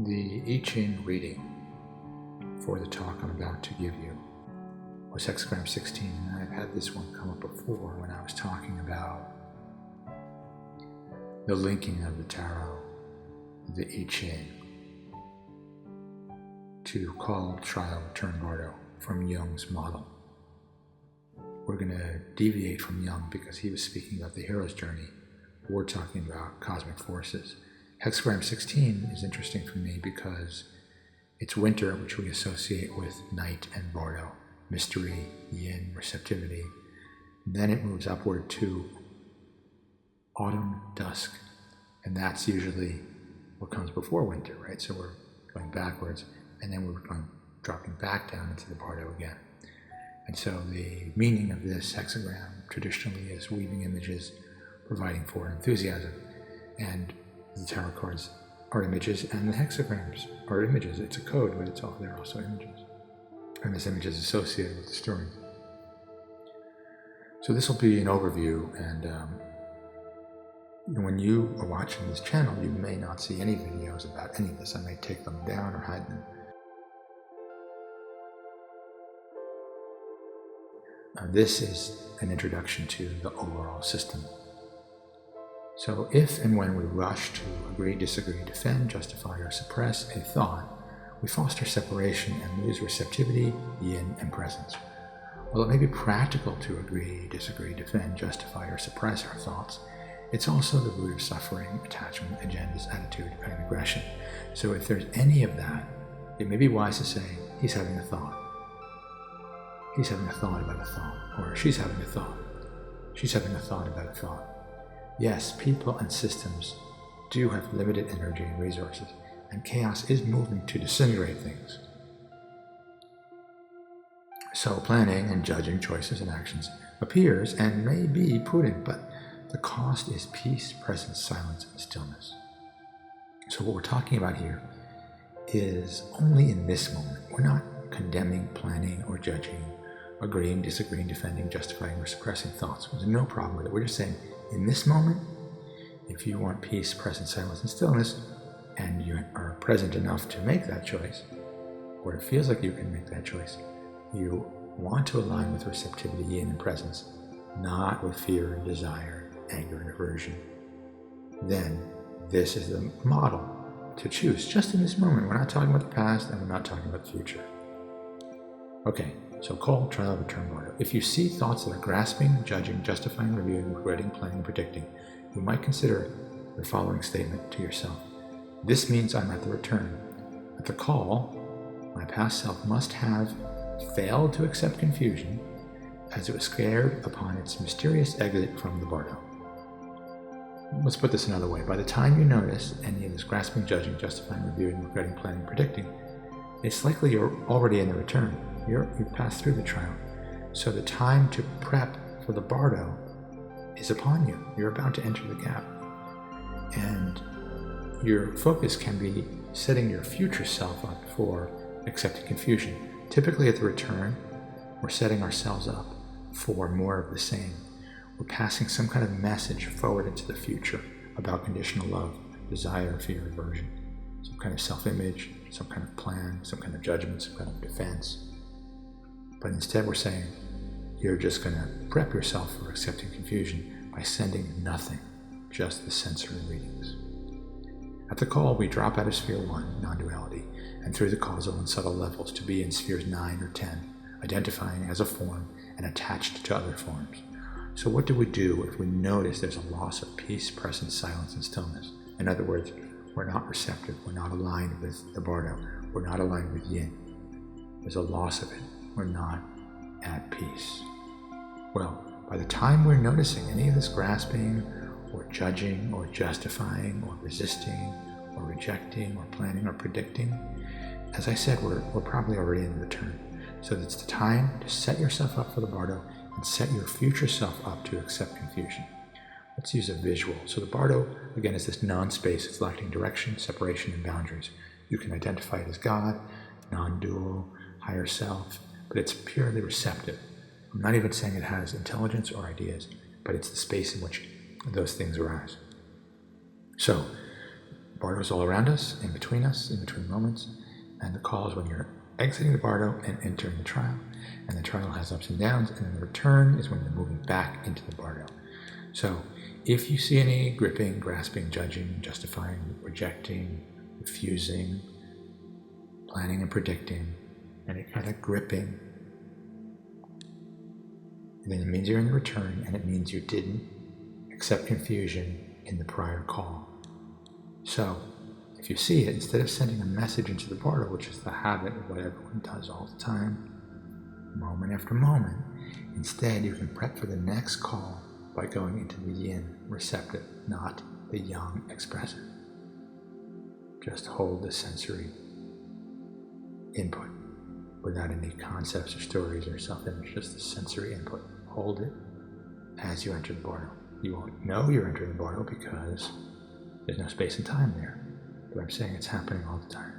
The I Ching reading for the talk I'm about to give you was hexagram 16, and I've had this one come up before when I was talking about the linking of the tarot, the I Ching, to call, trial, return, bardo from Jung's model. We're going to deviate from Jung because he was speaking about the hero's journey. We're talking about cosmic forces. Hexagram 16 is interesting for me because it's winter, which we associate with night and bardo, mystery, yin, receptivity. Then it moves upward to autumn, dusk, and that's usually what comes before winter, right? So we're going backwards, and then we're dropping back down into the bardo again. And so the meaning of this hexagram traditionally is weaving images, providing for enthusiasm, and the tarot cards are images, and the hexagrams are images. It's a code, but they're also images. And this image is associated with the story. So this will be an overview, and when you are watching this channel, you may not see any videos about any of this. I may take them down or hide them. This is an introduction to the overall system. So if and when we rush to agree, disagree, defend, justify, or suppress a thought, we foster separation and lose receptivity, yin, and presence. While it may be practical to agree, disagree, defend, justify, or suppress our thoughts, it's also the root of suffering, attachment, agendas, attitude, and aggression. So if there's any of that, it may be wise to say, he's having a thought. He's having a thought about a thought, or she's having a thought. She's having a thought about a thought. Yes, people and systems do have limited energy and resources, and chaos is moving to disintegrate things. So planning and judging choices and actions appears and may be prudent, but the cost is peace, presence, silence, and stillness. So what we're talking about here is only in this moment. We're not condemning, planning, or judging, agreeing, disagreeing, defending, justifying, or suppressing thoughts. There's no problem with it. We're just saying, in this moment, if you want peace, presence, silence, and stillness, and you are present enough to make that choice, or it feels like you can make that choice, you want to align with receptivity, yin, and presence, not with fear and desire, anger and aversion, then this is the model to choose just in this moment. We're not talking about the past, and we're not talking about the future. Okay, so call, trial, return, bardo. If you see thoughts that are grasping, judging, justifying, reviewing, regretting, planning, predicting, you might consider the following statement to yourself. This means I'm at the return. At the call, my past self must have failed to accept confusion as it was scared upon its mysterious exit from the bardo. Let's put this another way. By the time you notice any of this grasping, judging, justifying, reviewing, regretting, planning, predicting, it's likely you're already in the return. You've passed through the trial. So the time to prep for the bardo is upon you. You're about to enter the gap. And your focus can be setting your future self up for accepting confusion. Typically at the return, we're setting ourselves up for more of the same. We're passing some kind of message forward into the future about conditional love, desire, fear, aversion, some kind of self-image, some kind of plan, some kind of judgment, some kind of defense. But instead we're saying, you're just going to prep yourself for accepting confusion by sending nothing, just the sensory readings. At the call, we drop out of sphere 1, non-duality, and through the causal and subtle levels to be in spheres 9 or 10, identifying as a form and attached to other forms. So what do we do if we notice there's a loss of peace, presence, silence, and stillness? In other words, we're not receptive, we're not aligned with the bardo, we're not aligned with yin. There's a loss of it. We're not at peace. Well, by the time we're noticing any of this grasping or judging or justifying or resisting or rejecting or planning or predicting, as I said, we're probably already in the return. So it's the time to set yourself up for the bardo and set your future self up to accept confusion. Let's use a visual. So the bardo, again, is this non-space. It's lacking direction, separation, and boundaries. You can identify it as God, non-dual, higher self, but it's purely receptive. I'm not even saying it has intelligence or ideas, but it's the space in which those things arise. So bardo is all around us, in between moments, and the call is when you're exiting the bardo and entering the trial. And the trial has ups and downs, and then the return is when you're moving back into the bardo. So if you see any gripping, grasping, judging, justifying, rejecting, refusing, planning and predicting, any kind of gripping, then it means you're in the return, and it means you didn't accept confusion in the prior call. So if you see it, instead of sending a message into the bardo, which is the habit of what everyone does all the time, moment after moment, instead you can prep for the next call by going into the yin, receptive, not the yang, expressive. Just hold the sensory input without any concepts or stories or self-image, just the sensory input. Hold it as you enter the bardo. You won't know you're entering the bardo because there's no space and time there. But I'm saying it's happening all the time.